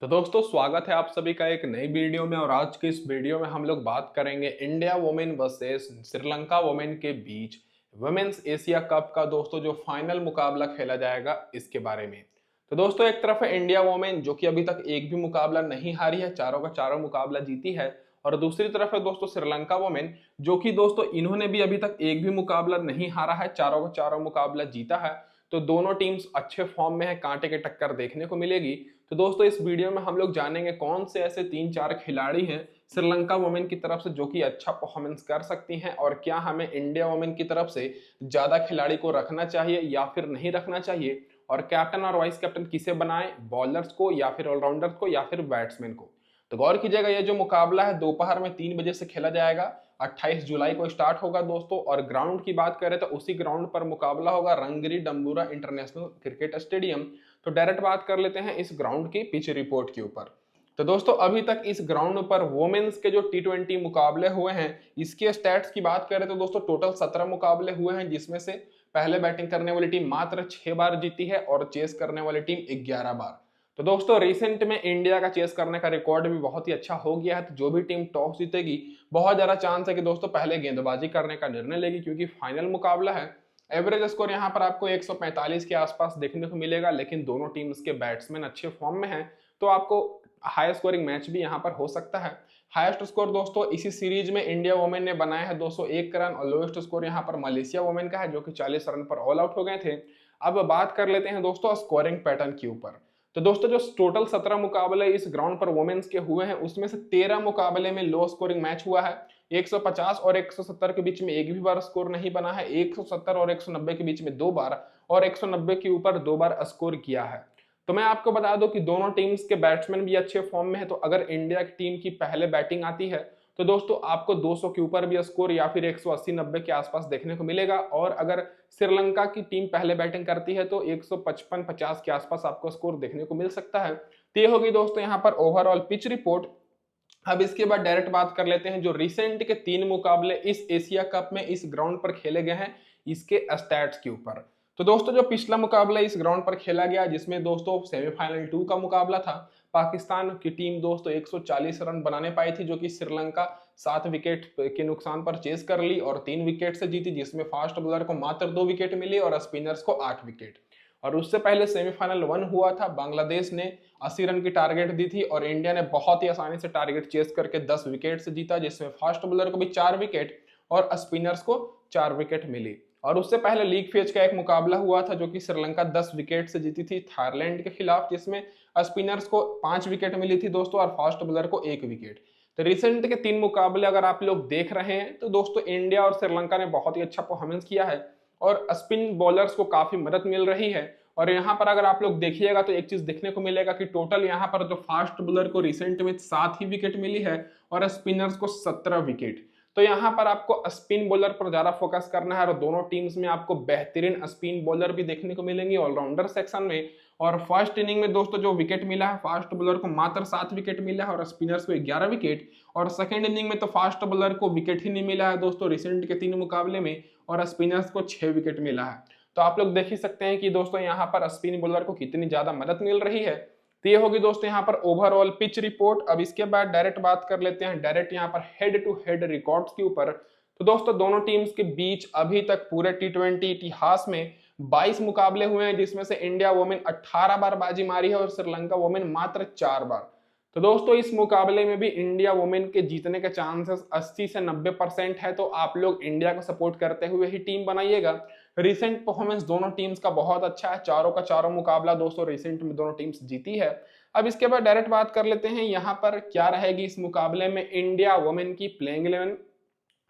तो दोस्तों स्वागत है आप सभी का एक नई वीडियो में। और आज के इस वीडियो में हम लोग बात करेंगे India women versus Sri Lanka women के बीच वुमेन्स एशिया कप का दोस्तों जो फाइनल मुकाबला खेला जाएगा इसके बारे में। तो दोस्तों एक तरफ है इंडिया वुमेन जो कि अभी तक एक भी मुकाबला नहीं हारी है, चारों का चारों मुकाबला जीती है। और दूसरी तरफ है दोस्तों श्रीलंका वुमेन जो कि दोस्तों इन्होंने भी अभी तक एक भी मुकाबला नहीं हारा है, चारों का चारों मुकाबला जीता है। तो दोनों टीम्स अच्छे फॉर्म में है, कांटे की टक्कर देखने को मिलेगी। तो दोस्तों इस वीडियो में हम लोग जानेंगे कौन से ऐसे तीन चार खिलाड़ी हैं श्रीलंका वुमेन की तरफ से जो कि अच्छा परफॉर्मेंस कर सकती हैं, और क्या हमें इंडिया वुमेन की तरफ से ज्यादा खिलाड़ी को रखना चाहिए या फिर नहीं रखना चाहिए, और कैप्टन और वाइस कैप्टन किसे बनाएं, बॉलर्स को या फिर ऑलराउंडर्स को या फिर बैट्समैन को। तो गौर कीजिएगा ये जो मुकाबला है दोपहर में 3 बजे से खेला जाएगा। 28 जुलाई को स्टार्ट होगा दोस्तों। और ग्राउंड की बात करें तो उसी ग्राउंड पर मुकाबला होगा, रंगरी डम्बूरा इंटरनेशनल क्रिकेट स्टेडियम। तो डायरेक्ट बात कर लेते हैं इस ग्राउंड की पिच रिपोर्ट के ऊपर। तो दोस्तों अभी तक इस ग्राउंड पर वोमेन्स के जो टी20 मुकाबले हुए हैं इसके स्टैट्स की बात करें तो दोस्तों टोटल 17 मुकाबले हुए हैं, जिसमें से पहले बैटिंग करने वाली टीम मात्र 6 बार जीती है और चेस करने वाली टीम 11 बार। तो दोस्तों रिसेंट में इंडिया का चेस करने का रिकॉर्ड भी बहुत ही अच्छा हो गया है। तो जो भी टीम टॉस जीतेगी बहुत ज्यादा चांस है कि दोस्तों पहले गेंदबाजी करने का निर्णय लेगी, क्योंकि फाइनल मुकाबला है। एवरेज स्कोर यहाँ पर आपको 145 के आसपास देखने को मिलेगा, लेकिन दोनों टीम्स के बैट्समैन अच्छे फॉर्म में हैं तो आपको हाई स्कोरिंग मैच भी यहाँ पर हो सकता है। हाईएस्ट स्कोर दोस्तों इसी सीरीज में इंडिया वुमेन ने बनाया है 201 रन, और लोएस्ट स्कोर यहाँ पर मलेशिया वुमेन का है जो कि 40 रन पर ऑल आउट हो गए थे। अब बात कर लेते हैं दोस्तों स्कोरिंग पैटर्न के ऊपर। तो दोस्तों जो टोटल 17 मुकाबले इस ग्राउंड पर वुमेन्स के हुए हैं उसमें से 13 मुकाबले में लो स्कोरिंग मैच हुआ है। 150 और 170 के बीच में एक भी बार स्कोर नहीं बना है, 170 और 190 के बीच में 2 बार, और 190 के ऊपर 2 बार स्कोर किया है। तो मैं आपको बता दूं कि दोनों टीम्स के बैट्समैन भी अच्छे फॉर्म में है। तो अगर इंडिया की टीम की पहले बैटिंग आती है तो दोस्तों आपको 200 के ऊपर भी स्कोर या फिर 180-90 के आसपास देखने को मिलेगा। और अगर श्रीलंका की टीम पहले बैटिंग करती है तो 155-50 के आसपास आपको स्कोर देखने को मिल सकता है। तो ये होगी दोस्तों यहाँ पर ओवरऑल पिच रिपोर्ट। अब इसके बाद डायरेक्ट बात कर लेते हैं जो रिसेंट के 3 मुकाबले इस एशिया कप में इस ग्राउंड पर खेले गए हैं इसके स्टैट्स के ऊपर। तो दोस्तों जो पिछला मुकाबला इस ग्राउंड पर खेला गया जिसमें दोस्तों सेमीफाइनल 2 का मुकाबला था, पाकिस्तान की टीम दोस्तों 140 रन बनाने पाई थी जो कि श्रीलंका 7 विकेट के नुकसान पर चेस कर ली और 3 विकेट से जीती, जिसमें फास्ट बॉलर को मात्र 2 विकेट मिली और स्पिनर्स को 8 विकेट। और उससे पहले सेमीफाइनल 1 हुआ था, बांग्लादेश ने 80 रन की टारगेट दी थी और इंडिया ने बहुत ही आसानी से टारगेट चेस करके 10 विकेट से जीता, जिसमें फास्ट बॉलर को भी 4 विकेट और स्पिनर्स को 4 विकेट मिली। और उससे पहले लीग फेज का एक मुकाबला हुआ था जो कि श्रीलंका 10 विकेट से जीती थी थाईलैंड के खिलाफ, जिसमें स्पिनर्स को 5 विकेट मिली थी दोस्तों और फास्ट बॉलर को 1 विकेट। तो रिसेंट के 3 मुकाबले अगर आप लोग देख रहे हैं तो दोस्तों इंडिया और श्रीलंका ने बहुत ही अच्छा परफॉर्मेंस किया है और स्पिन बॉलर्स को काफी मदद मिल रही है। और यहाँ पर अगर आप लोग देखिएगा तो एक चीज देखने को मिलेगा कि टोटल यहाँ पर जो फास्ट बॉलर को रिसेंट में 7 ही विकेट मिली है और स्पिनर्स को 17 विकेट। तो यहाँ पर आपको स्पिन बॉलर पर ज्यादा फोकस करना है और दोनों टीम्स में आपको बेहतरीन स्पिन बॉलर भी देखने को मिलेंगे ऑलराउंडर सेक्शन में। और फर्स्ट इनिंग में दोस्तों जो विकेट मिला है फास्ट बॉलर को मात्र 7 विकेट मिला है और स्पिनर्स को 11 विकेट। और सेकंड इनिंग में तो फास्ट बॉलर को विकेट ही नहीं मिला है दोस्तों रिसेंट के 3 मुकाबले में, और स्पिनर्स को 6 विकेट मिला है। तो आप लोग देख ही सकते हैं कि दोस्तों यहाँ पर स्पिन बॉलर को कितनी ज्यादा मदद मिल रही है। तो ये होगी दोस्तों यहाँ पर ओवरऑल पिच रिपोर्ट। अब इसके बाद डायरेक्ट बात कर लेते हैं डायरेक्ट यहाँ पर हेड टू हेड रिकॉर्ड्स के ऊपर। तो दोस्तों दोनों टीम्स के बीच अभी तक पूरे टी20 इतिहास में 22 मुकाबले हुए हैं, जिसमें से इंडिया वुमेन 18 बार बाजी मारी है और श्रीलंका वुमेन मात्र 4 बार। तो दोस्तों इस मुकाबले में भी इंडिया वुमेन के जीतने के चांसेस 80 से 90% है। तो आप लोग इंडिया को सपोर्ट करते हुए ही टीम बनाइएगा। रिसेंट परफॉर्मेंस दोनों टीम्स का बहुत अच्छा है, चारों का चारों मुकाबला दोस्तों रिसेंट में दोनों टीम्स जीती है। अब इसके बाद डायरेक्ट बात कर लेते हैं यहाँ पर क्या रहेगी इस मुकाबले में इंडिया वुमेन की प्लेइंग 11।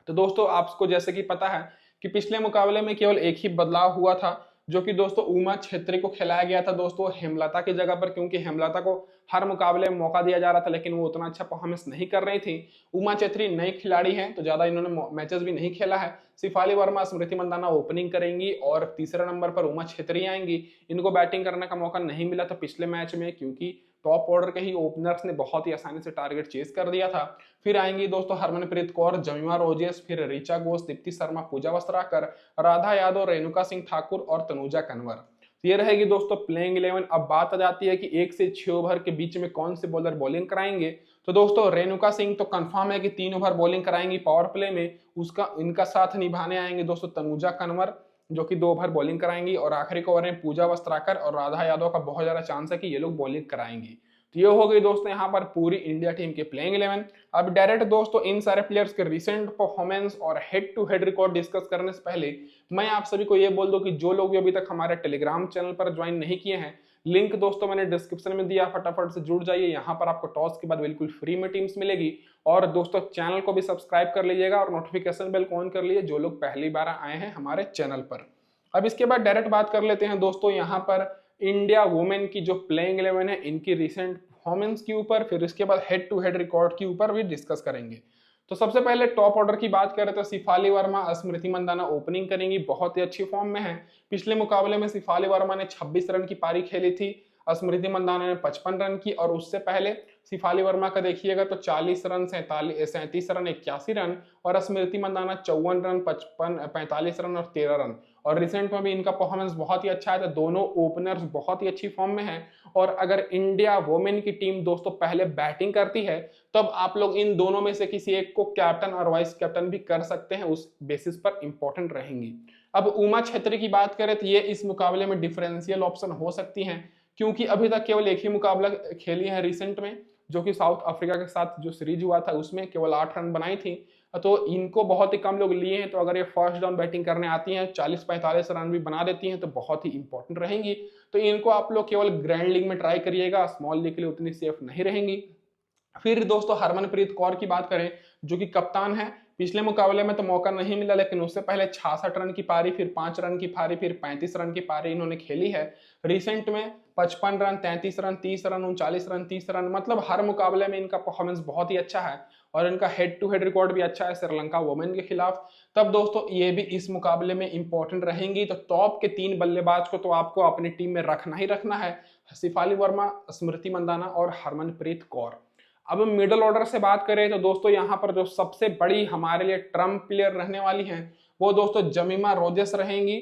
तो दोस्तों आपको जैसे कि पता है कि पिछले मुकाबले में केवल एक ही बदलाव हुआ था जो कि दोस्तों उमा छेत्री को खिलाया गया था दोस्तों हेमलता की जगह पर, क्योंकि हेमलता को हर मुकाबले में मौका दिया जा रहा था लेकिन वो उतना अच्छा परफॉर्मेंस नहीं कर रही थी। उमा छेत्री नई खिलाड़ी हैं तो ज्यादा इन्होंने मैचेस भी नहीं खेला है। शिफाली वर्मा स्मृति मंदाना ओपनिंग करेंगी और तीसरे नंबर पर उमा छेत्री आएंगी। इनको बैटिंग करने का मौका नहीं मिला था पिछले मैच में क्योंकि टॉप ऑर्डर के ही ओपनर्स ने बहुत ही आसानी से टारगेट चेस कर दिया था। फिर आएंगी दोस्तों हरमनप्रीत कौर, जमीमा रोजेस, फिर ऋचा घोष, दीप्ति शर्मा, पूजा वस्त्राकर, राधा यादव, रेणुका सिंह ठाकुर और तनुजा कन्वर। तो ये रहेगी दोस्तों प्लेइंग 11। अब बात आ जाती है कि 1 से 6 ओवर के बीच में कौन से बॉलर बॉलिंग कराएंगे। तो दोस्तों रेणुका सिंह तो कंफर्म है कि 3 ओवर बॉलिंग कराएंगी पावर प्ले में। उसका इनका साथ निभाने आएंगे दोस्तों तनुजा कन्वर, जो कि 2 ओवर बॉलिंग कराएंगी। और आखिरी के ओवर में पूजा वस्त्राकर और राधा यादव का बहुत ज्यादा चांस है कि ये लोग बॉलिंग कराएंगी। तो ये हो गई दोस्तों यहाँ पर पूरी इंडिया टीम के प्लेइंग 11। अब डायरेक्ट दोस्तों इन सारे प्लेयर्स के रिसेंट परफॉर्मेंस और head to head record discuss करने से पहले मैं आप सभी को ये बोल दूं कि जो लोग भी अभी तक हमारे टेलीग्राम चैनल पर ज्वाइन नहीं किए हैं, लिंक दोस्तों मैंने डिस्क्रिप्शन में दिया, फटाफट से जुड़ जाइए। यहाँ पर आपको टॉस के बाद बिल्कुल फ्री में टीम्स मिलेगी। और दोस्तों चैनल को भी सब्सक्राइब कर लीजिएगा और नोटिफिकेशन बेल को ऑन कर लीजिए जो लोग पहली बार आए हैं हमारे चैनल पर। अब इसके बाद डायरेक्ट बात कर लेते हैं दोस्तों यहाँ पर इंडिया वुमेन की जो प्लेइंग 11 है इनकी रिसेंट परफॉर्मेंस के ऊपर, फिर इसके बाद हेड टू हेड रिकॉर्ड के ऊपर भी डिस्कस करेंगे। तो सबसे पहले टॉप ऑर्डर की बात करें तो सिफाली वर्मा, स्मृति मंदाना ओपनिंग करेंगी, बहुत ही अच्छी फॉर्म में है। पिछले मुकाबले में सिफाली वर्मा ने 26 रन की पारी खेली थी, स्मृति मंदाना ने 55 रन की। और उससे पहले सिफाली वर्मा का देखिएगा तो 40 रन, 37 रन, 81 रन, और स्मृति मंदाना 54 रन, 45 रन और 13 रन। और रिसेंट में भी इनका परफॉर्मेंस बहुत ही अच्छा है। तो दोनों ओपनर्स बहुत ही अच्छी फॉर्म में हैं। और अगर इंडिया वुमेन की टीम दोस्तों पहले बैटिंग करती है तब आप लोग इन दोनों में से किसी एक को कैप्टन और वाइस कैप्टन भी कर सकते हैं, उस बेसिस पर इंपॉर्टेंट रहेंगी। अब उमा छेत्री की बात करें तो ये इस मुकाबले में डिफरेंशियल ऑप्शन हो सकती हैं, क्योंकि अभी तक केवल एक ही मुकाबला खेली है रिसेंट में, जो कि साउथ अफ्रीका के साथ जो सीरीज हुआ था उसमें केवल 8 रन बनाई थी। तो इनको बहुत ही कम लोग लिए हैं। तो अगर ये फर्स्ट डाउन बैटिंग करने आती हैं, 40-45 रन भी बना देती हैं तो बहुत ही इंपॉर्टेंट रहेंगी। तो इनको आप लोग केवल ग्रैंड लीग में ट्राई करिएगा, स्मॉल लीग के लिए उतनी सेफ नहीं रहेंगी। फिर दोस्तों हरमनप्रीत कौर की बात करें जो कि कप्तान है, पिछले मुकाबले में तो मौका नहीं मिला, लेकिन उससे पहले 66 रन की पारी, फिर 5 रन की पारी, फिर 35 रन की पारी इन्होंने खेली है। रिसेंट में 55 run, 33 run, 30 run, 39 run, 30 run, मतलब हर मुकाबले में इनका परफॉर्मेंस बहुत ही अच्छा है। और इनका हेड टू हेड रिकॉर्ड भी अच्छा है श्रीलंका वुमेन के खिलाफ। तब दोस्तों ये भी इस मुकाबले में इंपॉर्टेंट रहेंगी। तो टॉप के 3 बल्लेबाज को तो आपको अपनी टीम में रखना ही रखना है, सिफाली वर्मा, स्मृति मंदाना और हरमनप्रीत कौर। अब मिडिल ऑर्डर से बात करें तो दोस्तों यहाँ पर जो सबसे बड़ी हमारे लिए ट्रम्प प्लेयर रहने वाली हैं वो दोस्तों जमीमा रोजेस रहेंगी।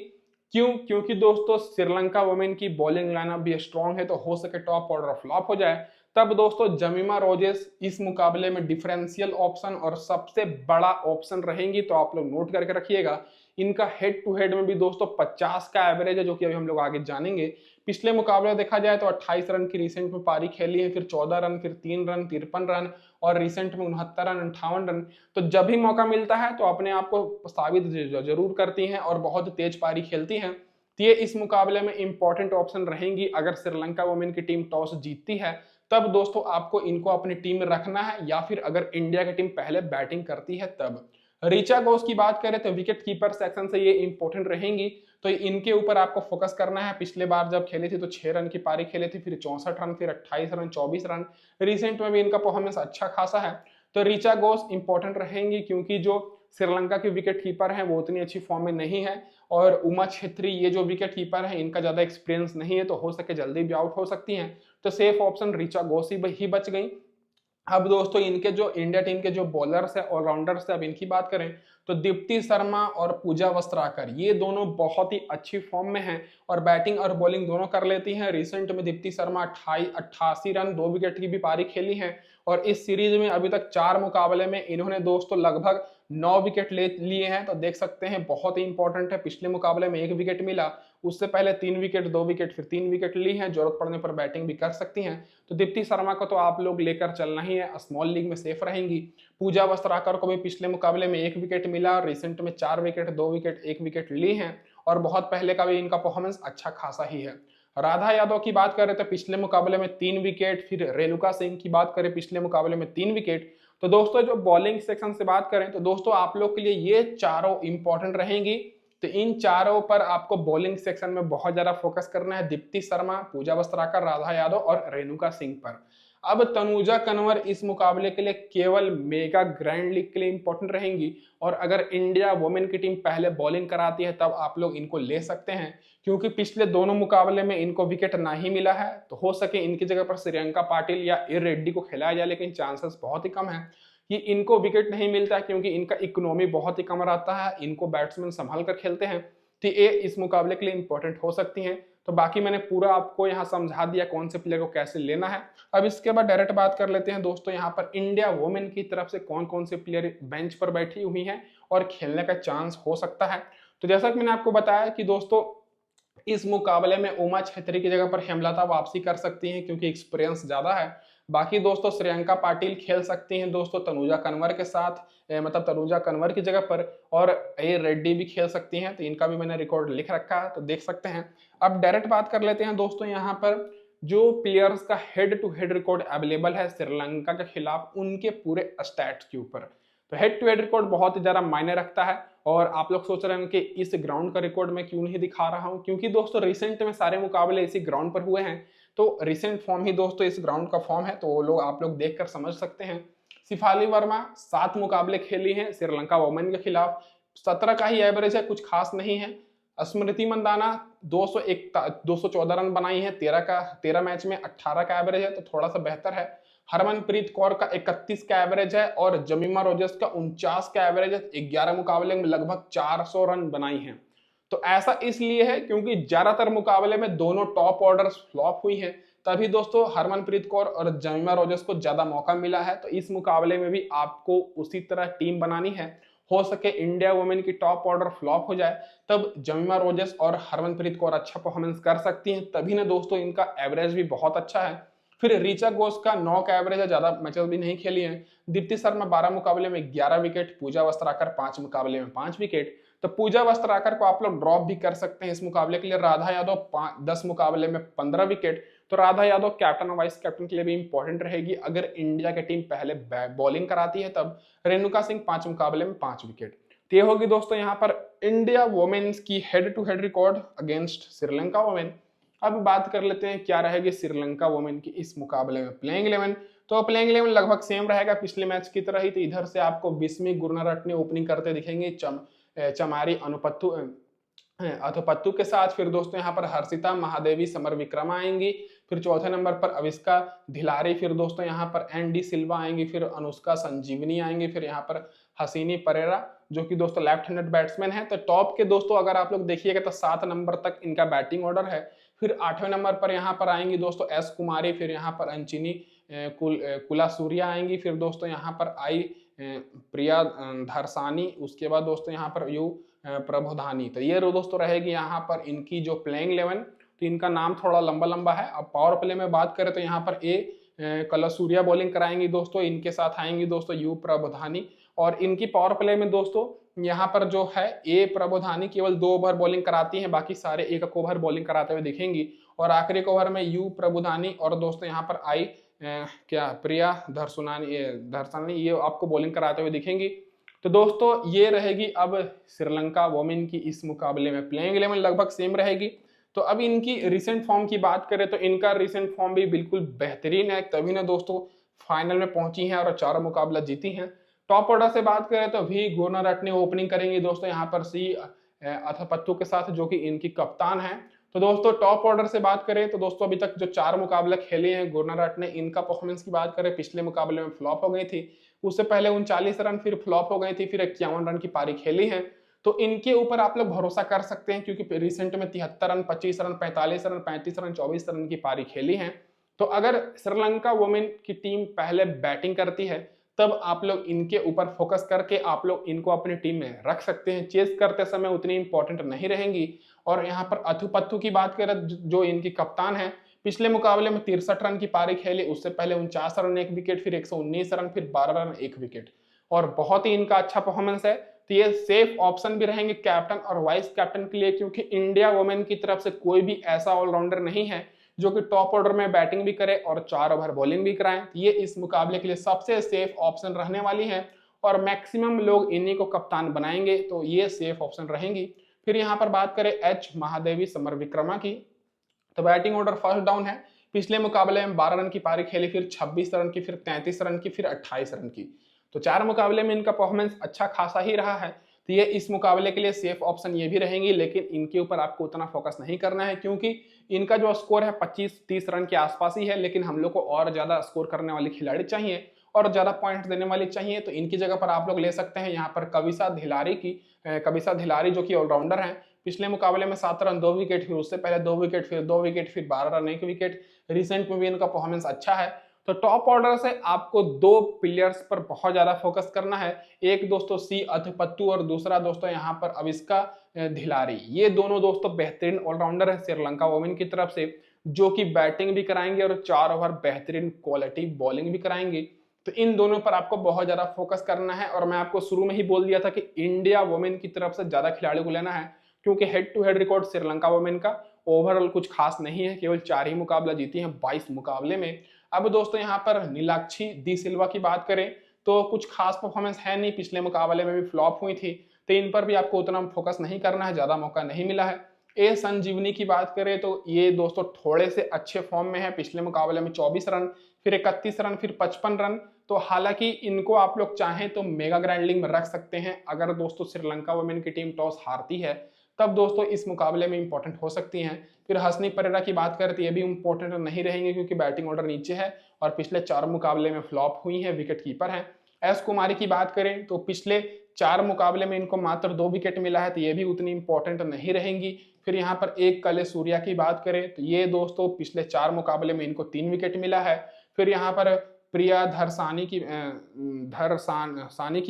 क्यों? क्योंकि दोस्तों श्रीलंका वुमेन की बॉलिंग लाइनअप भी स्ट्रॉन्ग है, तो हो सके टॉप ऑर्डर फ्लॉप हो जाए। तब दोस्तों जमीमा रोजेस इस मुकाबले में डिफरेंशियल ऑप्शन और सबसे बड़ा ऑप्शन रहेंगी। तो आप लोग नोट करके रखिएगा। इनका हेड टू हेड में भी दोस्तों 50 का एवरेज है, जो कि अभी हम लोग आगे जानेंगे। पिछले मुकाबले देखा जाए तो 28 रन की रिसेंट में पारी खेली है, फिर 14 रन, फिर 3 रन, 53 रन, और रिसेंट में 69 रन, 58 रन। तो जब भी मौका मिलता है तो अपने आप को साबित जरूर करती हैं और बहुत तेज पारी खेलती हैं। तो ये इस मुकाबले में इंपॉर्टेंट ऑप्शन रहेंगी। अगर श्रीलंका वुमेन की टीम टॉस जीतती है तब दोस्तों आपको इनको अपनी टीम में रखना है, या फिर अगर इंडिया की टीम पहले बैटिंग करती है तब। ऋचा घोष की बात करें तो विकेट कीपर सेक्शन से ये इंपॉर्टेंट रहेंगी। तो इनके ऊपर आपको फोकस करना है। पिछले बार जब खेली थी तो 6 रन की पारी खेली थी, फिर 64 रन, फिर 28 रन, 24 रन। रिसेंट में भी इनका परफॉर्मेंस अच्छा खासा है। तो ऋचा घोष इंपॉर्टेंट रहेंगी, क्योंकि जो श्रीलंका की विकेट कीपर हैं वो उतनी अच्छी फॉर्म में नहीं है। और उमा छेत्री ये जो विकेट कीपर है इनका ज्यादा एक्सपीरियंस नहीं है, तो हो सके जल्दी भी आउट हो सकती हैं। तो सेफ ऑप्शन ऋचा घोष ही बच गई। अब दोस्तों इनके जो इंडिया टीम के जो बॉलर्स है, ऑलराउंडर्स है, अब इनकी बात करें तो दीप्ति शर्मा और पूजा वस्त्राकर ये दोनों बहुत ही अच्छी फॉर्म में हैं और बैटिंग और बॉलिंग दोनों कर लेती हैं। रिसेंट में दीप्ति शर्मा 88 रन, 2 विकेट की भी पारी खेली है। और इस सीरीज में अभी तक 4 मुकाबले में इन्होंने दोस्तों लगभग 9 विकेट ले लिए हैं। तो देख सकते हैं बहुत ही इंपॉर्टेंट है। पिछले मुकाबले में 1 विकेट मिला, उससे पहले 3 विकेट, 2 विकेट, फिर 3 विकेट ली हैं। जरूरत पड़ने पर बैटिंग भी कर सकती हैं। तो दीप्ति शर्मा को तो आप लोग लेकर चलना ही है, स्मॉल लीग में सेफ रहेंगी। पूजा वस्त्राकर को भी पिछले मुकाबले में 1 विकेट मिला, रिसेंट में 4 विकेट, 2 विकेट, 1 विकेट ली हैं। और बहुत पहले का भी इनका परफॉर्मेंस अच्छा खासा ही है। राधा यादव की बात करें तो पिछले मुकाबले में 3 विकेट, फिर रेणुका सिंह की बात करें पिछले मुकाबले में 3 विकेट। तो दोस्तों जो बॉलिंग सेक्शन से बात करें तो दोस्तों आप लोग के लिए ये चारों इंपॉर्टेंट रहेंगी। तो इन चारों पर आपको बॉलिंग सेक्शन में बहुत ज्यादा फोकस करना है, दीप्ति शर्मा, पूजा वस्त्राकर, राधा यादव और रेणुका सिंह पर। अब तनुजा कन्वर इस मुकाबले के लिए केवल मेगा ग्रैंड लीग के लिए इंपॉर्टेंट रहेंगी। और अगर इंडिया वुमेन की टीम पहले बॉलिंग कराती है तब आप लोग इनको ले सकते हैं, क्योंकि पिछले दोनों मुकाबले में इनको विकेट ना ही मिला है। तो हो सके इनकी जगह पर श्रियंका पाटिल या एर रेड्डी को खिलाया जाए, लेकिन चांसेस बहुत ही कम है कि इनको विकेट नहीं मिलता है, क्योंकि इनका इकोनॉमी बहुत ही कम रहता है, इनको बैट्समैन संभाल कर खेलते हैं। तो ये इस मुकाबले के लिए इंपॉर्टेंट हो सकती हैं। तो बाकी मैंने पूरा आपको यहाँ समझा दिया कौन से प्लेयर को कैसे लेना है। अब इसके बाद डायरेक्ट बात कर लेते हैं दोस्तों यहाँ पर इंडिया वुमेन की तरफ से कौन कौन से प्लेयर बेंच पर बैठी हुई हैं और खेलने का चांस हो सकता है। तो जैसा कि मैंने आपको बताया कि दोस्तों इस मुकाबले में उमा छेत्री की जगह पर हेमलता वापसी कर सकती हैं क्योंकि एक्सपीरियंस ज्यादा है। बाकी दोस्तों श्रेयंका पाटिल खेल सकती हैं दोस्तों तनुजा कन्वर के साथ, मतलब तनुजा कन्वर की जगह पर, और ए रेड्डी भी खेल सकती हैं, तो इनका भी मैंने रिकॉर्ड लिख रखा है तो देख सकते हैं। अब डायरेक्ट बात कर लेते हैं दोस्तों यहाँ पर जो प्लेयर्स का head to head record available है श्रीलंका के खिलाफ उनके पूरे स्टैट्स के ऊपर। तो हेड टू हेड रिकॉर्ड बहुत ही ज्यादा मायने रखता है। और आप लोग सोच रहे होंगे कि इस ग्राउंड का रिकॉर्ड मैं क्यों नहीं दिखा रहा हूं, क्योंकि दोस्तों रिसेंट में सारे मुकाबले इसी ग्राउंड पर हुए हैं, तो रिसेंट फॉर्म ही दोस्तों इस ग्राउंड का फॉर्म है, तो वो लोग आप लोग देखकर समझ सकते हैं। शिफाली वर्मा 7 मुकाबले खेली हैं श्रीलंका वुमेन के खिलाफ, 17 का ही एवरेज है, कुछ खास नहीं है। स्मृति मंदाना 214 रन बनाई है, 13 मैच में 18 का एवरेज है, तो थोड़ा सा बेहतर है। हरमनप्रीत कौर का 31 का एवरेज है और जमीमा रोजर्स का 49 का एवरेज है, 11 मुकाबले में लगभग 400 रन बनाई हैं। तो ऐसा इसलिए है क्योंकि ज्यादातर मुकाबले में दोनों टॉप ऑर्डर्स फ्लॉप हुई हैं, तभी दोस्तों हरमनप्रीत कौर और जमीमा रोजर्स को ज्यादा मौका मिला है। तो इस मुकाबले में भी आपको उसी तरह टीम बनानी है। हो सके इंडिया वुमेन की टॉप ऑर्डर फ्लॉप हो जाए, तब जमीमा रोजर्स और हरमनप्रीत कौर अच्छा परफॉर्मेंस कर सकती हैं, तभी ना दोस्तों इनका एवरेज भी बहुत अच्छा है। फिर ऋचा घोष का 9 का एवरेज है, ज्यादा मैचेस भी नहीं खेली हैं। दीप्ति शर्मा 12 मुकाबले में 11 विकेट, पूजा वस्त्राकर 5 मुकाबले में 5 विकेट। तो पूजा वस्त्राकर को आप लोग ड्रॉप भी कर सकते हैं इस मुकाबले के लिए। राधा यादव 10 मुकाबले में 15 विकेट, तो राधा यादव कैप्टन और वाइस कैप्टन के लिए भी इंपॉर्टेंट रहेगी अगर इंडिया की टीम पहले बॉलिंग कराती है तब। रेणुका सिंह 5 मुकाबले में 5 विकेट। तो ये होगी दोस्तों यहाँ पर इंडिया वुमेन्स की head to head record against Sri Lanka women. अब बात कर लेते हैं क्या रहेगी श्रीलंका वुमेन की इस मुकाबले में प्लेइंग 11। तो प्लेइंग 11 लगभग सेम रहेगा पिछले मैच की तरह ही। तो इधर से आपको बिस्मी गुरनारत्ने ओपनिंग करते दिखेंगे चमारी अथुपत्तु के साथ। फिर दोस्तों यहाँ पर हर्षिता महादेवी समर विक्रमा आएंगी। फिर चौथे नंबर पर अविष्का धिलारी। फिर दोस्तों यहाँ पर एनडी सिल्वा आएंगी। फिर अनुष्का संजीवनी आएंगी। फिर यहाँ पर हसीनी परेरा जो कि दोस्तों लेफ्ट हैंडेड बैट्समैन है। तो टॉप के दोस्तों अगर आप लोग देखिएगा तो 7 नंबर तक इनका बैटिंग ऑर्डर है। फिर 8वें नंबर पर यहाँ पर आएंगी दोस्तों एस कुमारी। फिर यहाँ पर अंचिनी कुला सूर्या आएंगी। फिर दोस्तों यहाँ पर आई प्रिया धरसानी। उसके बाद दोस्तों यहाँ पर यू प्रबोधानी। तो ये दोस्तों रहेगी यहाँ पर इनकी जो प्लेइंग 11। तो इनका नाम थोड़ा लंबा लंबा है। अब पावर प्ले में बात करें तो यहाँ पर कलसूरिया बॉलिंग कराएंगी दोस्तों। इनके साथ आएंगी दोस्तों यू प्रबोधानी। और इनकी पावर प्ले में दोस्तों यहाँ पर जो है ए प्रबोधानी केवल 2 ओवर बॉलिंग कराती हैं, बाकी सारे 1 ओवर बॉलिंग कराते हुए दिखेंगी। और आखिरी ओवर में यू प्रबोधानी और दोस्तों यहाँ पर आई प्रिया धरसानी ये आपको बॉलिंग कराते हुए दिखेंगी। तो दोस्तों ये रहेगी अब श्रीलंका वुमेन की इस मुकाबले में प्लेइंग 11 लगभग सेम रहेगी। तो अब इनकी रिसेंट फॉर्म की बात करें तो इनका रिसेंट फॉर्म भी बिल्कुल बेहतरीन है, तभी ना दोस्तों फाइनल में पहुंची हैं और 4 मुकाबला जीती हैं। टॉप ऑर्डर से बात करें तो वी गुरनारत्ने ओपनिंग करेंगी दोस्तों यहाँ पर सी अथपत्तु के साथ जो कि इनकी कप्तान है। तो दोस्तों टॉप ऑर्डर से बात करें तो दोस्तों अभी तक जो 4 मुकाबले खेले हैं गुरनारत्ने, इनका परफॉर्मेंस की बात करें पिछले मुकाबले में फ्लॉप हो गई थी, उससे पहले 39 रन फिर फ्लॉप हो गई थी, फिर 51 रन की पारी खेली है। तो इनके ऊपर आप लोग भरोसा कर सकते हैं क्योंकि रिसेंट में 73 run 25 run 45 run 35 run 24 run की पारी खेली है। तो अगर श्रीलंका वुमेन की टीम पहले बैटिंग करती है तब आप लोग इनके ऊपर फोकस करके आप लोग इनको अपनी टीम में रख सकते हैं। चेस करते समय उतनी इंपॉर्टेंट नहीं रहेंगी। और यहाँ पर अथुपत्तु की बात करें जो इनकी कप्तान है, पिछले मुकाबले में 63 रन की पारी खेली, उससे पहले 49 रन 1 विकेट, फिर 119 रन, फिर 12 रन 1 विकेट, और बहुत ही इनका अच्छा परफॉर्मेंस है। तो ये सेफ ऑप्शन भी रहेंगे कैप्टन और वाइस कैप्टन के लिए, क्योंकि इंडिया वुमेन की तरफ से कोई भी ऐसा ऑलराउंडर नहीं है जो कि टॉप ऑर्डर में बैटिंग भी करे और 4 ओवर बॉलिंग भी कराएं। ये इस मुकाबले के लिए सबसे सेफ ऑप्शन रहने वाली है और मैक्सिमम लोग इन्हीं को कप्तान बनाएंगे, तो ये सेफ ऑप्शन रहेंगी। फिर यहाँ पर बात करें एच महादेवी समर विक्रमा की, तो बैटिंग ऑर्डर फर्स्ट डाउन है। पिछले मुकाबले में 12 रन की पारी खेली, फिर 26 रन की, फिर 33 रन की, फिर 28 रन की। तो 4 मुकाबले में इनका परफॉर्मेंस अच्छा खासा ही रहा है। तो ये इस मुकाबले के लिए सेफ ऑप्शन ये भी रहेंगी, लेकिन इनके ऊपर आपको उतना फोकस नहीं करना है क्योंकि इनका जो स्कोर है 25-30 रन के आसपास ही है। लेकिन हम लोग को और ज्यादा स्कोर करने वाली खिलाड़ी चाहिए और ज्यादा पॉइंट देने वाली चाहिए। तो इनकी जगह पर आप लोग ले सकते हैं यहाँ पर कविसा धिलारी जो कि ऑलराउंडर हैं। पिछले मुकाबले में 7 रन 2 विकेट, फिर उससे पहले 2 विकेट, फिर 2 विकेट, फिर 12 रन 1 विकेट। रिसेंट में भी इनका परफॉर्मेंस अच्छा है। तो टॉप ऑर्डर से आपको 2 प्लेयर्स पर बहुत ज्यादा फोकस करना है। एक दोस्तों सी अथिपत्तु और दूसरा दोस्तों यहाँ पर अविष्का धिलारी। ये दोनों दोस्तों बेहतरीन ऑलराउंडर है श्रीलंका वोमेन की तरफ से, जो कि बैटिंग भी कराएंगे और 4 ओवर बेहतरीन क्वालिटी बॉलिंग भी कराएंगे। तो इन दोनों पर आपको बहुत ज्यादा फोकस करना है। और मैं आपको शुरू में ही बोल दिया था कि इंडिया वोमेन की तरफ से ज्यादा खिलाड़ी को लेना है, क्योंकि head to head record Sri Lanka women का ओवरऑल कुछ खास नहीं है, केवल 4 ही मुकाबला जीती हैं 22 मुकाबले में। अब दोस्तों यहाँ पर नीलाक्षी डी सिल्वा की बात करें तो कुछ खास परफॉर्मेंस है नहीं, पिछले मुकाबले में भी फ्लॉप हुई थी, तो इन पर भी आपको उतना फोकस नहीं करना है, ज्यादा मौका नहीं मिला है। ए संजीवनी की बात करें तो ये दोस्तों थोड़े से अच्छे फॉर्म में है, पिछले मुकाबले में 24 रन, फिर 31 रन, फिर 55 रन। तो हालांकि इनको आप लोग चाहें तो मेगा ग्रैंड लीग में रख सकते हैं। अगर दोस्तों श्रीलंका वुमेन की टीम टॉस हारती है तब दोस्तों इस मुकाबले में इंपॉर्टेंट हो सकती हैं। फिर हसनी परेरा की बात करें तो ये भी इंपॉर्टेंट नहीं रहेंगे, क्योंकि बैटिंग ऑर्डर नीचे है और पिछले 4 मुकाबले में फ्लॉप हुई है, विकेट कीपर हैं। एस कुमारी की बात करें तो पिछले 4 मुकाबले में इनको मात्र 2 विकेट मिला है, तो ये भी उतनी इंपॉर्टेंट नहीं रहेंगी। फिर यहाँ पर एक कले सूर्या की बात करें तो ये दोस्तों पिछले 4 मुकाबले में इनको 3 विकेट मिला है। फिर यहाँ पर प्रिया धरसानी की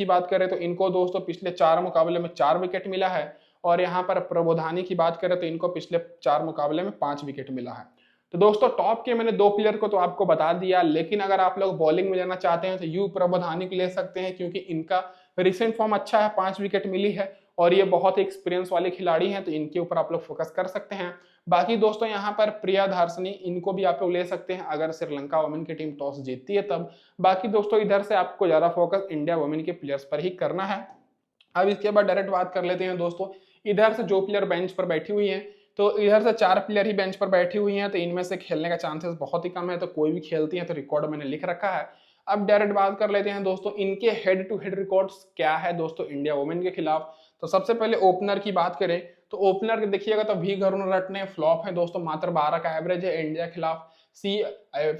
बात करें तो इनको दोस्तों पिछले 4 मुकाबले में 4 विकेट मिला है। और यहाँ पर प्रबोधानी की बात करें तो इनको पिछले 4 मुकाबले में 5 विकेट मिला है। तो दोस्तों टॉप के मैंने 2 प्लेयर को तो आपको बता दिया, लेकिन अगर आप लोग बॉलिंग में जाना चाहते हैं तो यू प्रबोधानी को ले सकते हैं, क्योंकि इनका रिसेंट फॉर्म अच्छा है, 5 विकेट मिली है और ये बहुत एक्सपीरियंस वाले खिलाड़ी हैं, तो इनके ऊपर आप लोग फोकस कर सकते हैं। बाकी दोस्तों यहाँ पर प्रिया धारसनी, इनको भी आप लोग ले सकते हैं अगर श्रीलंका वुमेन की टीम टॉस जीतती है तब। बाकी दोस्तों इधर से आपको ज्यादा फोकस इंडिया वुमेन के प्लेयर्स पर ही करना है। अब इसके बाद डायरेक्ट बात कर लेते हैं दोस्तों, इधर से जो प्लेयर बेंच पर बैठी हुई हैं, तो इधर से 4 प्लेयर ही बेंच पर बैठी हुई हैं, तो इनमें से खेलने का चांसेस बहुत ही कम है, तो कोई भी खेलती है तो रिकॉर्ड मैंने लिख रखा है। अब डायरेक्ट बात कर लेते हैं दोस्तों इनके हेड टू हेड रिकॉर्ड्स क्या है दोस्तों इंडिया वुमेन के खिलाफ। तो सबसे पहले ओपनर की बात करें तो ओपनर देखिएगा तो वी करुणारत्ने फ्लॉप है दोस्तों, मात्र 12 का एवरेज है इंडिया के खिलाफ।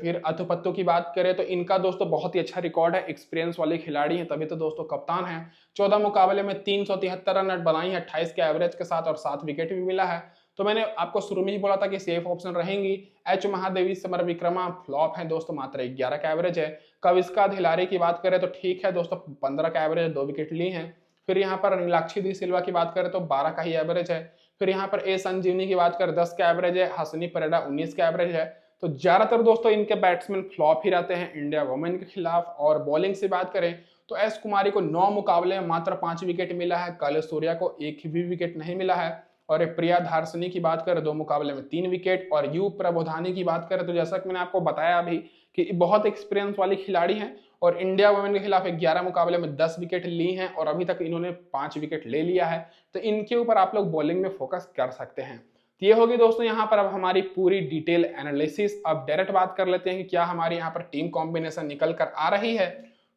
फिर अथुपत्तु की बात करें तो इनका दोस्तों बहुत ही अच्छा रिकॉर्ड है, एक्सपीरियंस वाले खिलाड़ी हैं, तभी तो दोस्तों कप्तान है। 14 मुकाबले में 373 रन बनाई है 28 के एवरेज के साथ और 7 विकेट भी मिला है। तो मैंने आपको शुरू में ही बोला था कि सेफ ऑप्शन रहेंगी। H Mahadevi summer Vikrama flop है दोस्तों, मात्र 11 का एवरेज है। कविस्का धिलारी की बात करें तो ठीक है दोस्तों, 15 का एवरेज, 2 विकेट ली है। फिर यहाँ पर नीलाक्षी दी सिल्वा की बात करें तो 12 का ही एवरेज है। फिर यहाँ पर ए संजीवनी की बात करें 10 का एवरेज है। हसनी परेरा 19 का एवरेज है। तो ज्यादातर दोस्तों इनके बैट्समैन फ्लॉप ही रहते हैं इंडिया वुमेन के खिलाफ। और बॉलिंग से बात करें तो एस कुमारी को 9 मुकाबले में मात्र 5 विकेट मिला है, कल सूर्या को 1 भी विकेट नहीं मिला है। और प्रिया धारसनी की बात करें 2 मुकाबले में 3 विकेट। और यू प्रबोधानी की बात करें तो जैसा कि मैंने आपको बताया अभी कि बहुत एक्सपीरियंस वाली खिलाड़ी हैं और इंडिया वुमेन के खिलाफ 11 मुकाबले में 10 विकेट ली हैं और अभी तक इन्होंने 5 विकेट ले लिया है। तो इनके ऊपर आप लोग बॉलिंग में फोकस कर सकते हैं। तो ये होगी दोस्तों यहाँ पर अब हमारी पूरी डिटेल एनालिसिस। अब डायरेक्ट बात कर लेते हैं कि क्या हमारे यहाँ पर टीम कॉम्बिनेशन निकल कर आ रही है।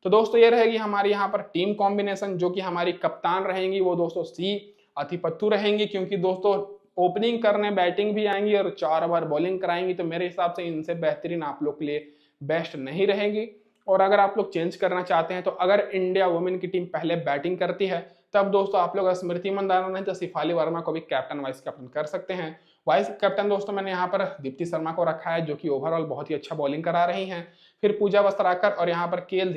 तो दोस्तों ये रहेगी हमारी यहाँ पर टीम कॉम्बिनेशन, जो कि हमारी कप्तान रहेंगी वो दोस्तों सी अथिपत्तु रहेंगी, क्योंकि दोस्तों ओपनिंग करने बैटिंग भी आएंगी और 4 ओवर बॉलिंग कराएंगी, तो मेरे हिसाब से इनसे बेहतरीन आप लोग के लिए बेस्ट नहीं रहेगी। और अगर आप लोग चेंज करना चाहते हैं तो अगर इंडिया वुमेन की टीम पहले बैटिंग करती है तब दोस्तों आप लोग स्मृति मंदाना नहीं तो शिफाली वर्मा को भी कैप्टन वाइस कैप्टन कर सकते हैं। वाइस कैप्टन दोस्तों मैंने यहाँ पर दीप्ति शर्मा को रखा है, जो कि ओवरऑल बहुत ही अच्छा बॉलिंग करा रही हैं। फिर पूजा वस्त्राकर और यहाँ पर केएल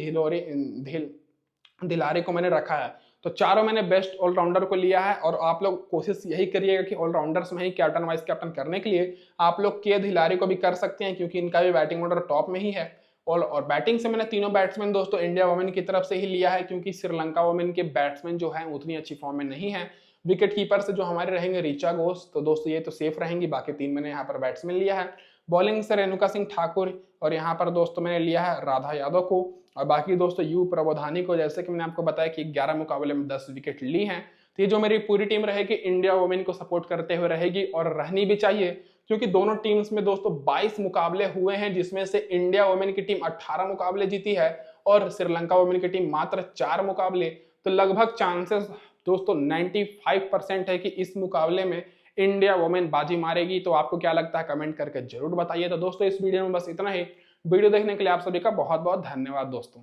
धिलारी को मैंने रखा है। तो चारों मैंने बेस्ट ऑलराउंडर को लिया है और आप लोग कोशिश यही करिएगा कि ऑलराउंडर्स में ही कैप्टन वाइस कैप्टन करने के लिए आप लोग के धिलारी को भी कर सकते हैं, क्योंकि इनका भी बैटिंग ऑर्डर टॉप में ही है। और बैटिंग से मैंने तीनों बैट्समैन दोस्तों इंडिया वुमेन की तरफ से ही लिया है, क्योंकि श्रीलंका वुमेन के बैट्समैन जो है उतनी अच्छी फॉर्म में नहीं है। विकेट कीपर से जो हमारे रहेंगे ऋचा घोष, तो दोस्तों ये तो सेफ रहेंगी, बाकी 3 मैंने यहाँ पर बैट्समैन लिया है। बॉलिंग से रेणुका सिंह ठाकुर और यहाँ पर दोस्तों मैंने लिया है राधा यादव को। और बाकी दोस्तों यू प्रबोधानी को, जैसे कि मैंने आपको बताया कि 11 मुकाबले में 10 विकेट ली हैं। तो ये जो मेरी पूरी टीम रहेगी इंडिया वुमेन को सपोर्ट करते हुए रहेगी और रहनी भी चाहिए, क्योंकि दोनों टीम्स में दोस्तों 22 मुकाबले हुए हैं, जिसमें से इंडिया वुमेन की टीम 18 मुकाबले जीती है और श्रीलंका वुमेन की टीम मात्र 4 मुकाबले। तो लगभग चांसेस दोस्तों 95% है कि इस मुकाबले में इंडिया वुमेन बाजी मारेगी। तो आपको क्या लगता है कमेंट करके जरूर बताइए। तो दोस्तों इस वीडियो में बस इतना ही। वीडियो देखने के लिए आप सभी का बहुत बहुत धन्यवाद दोस्तों।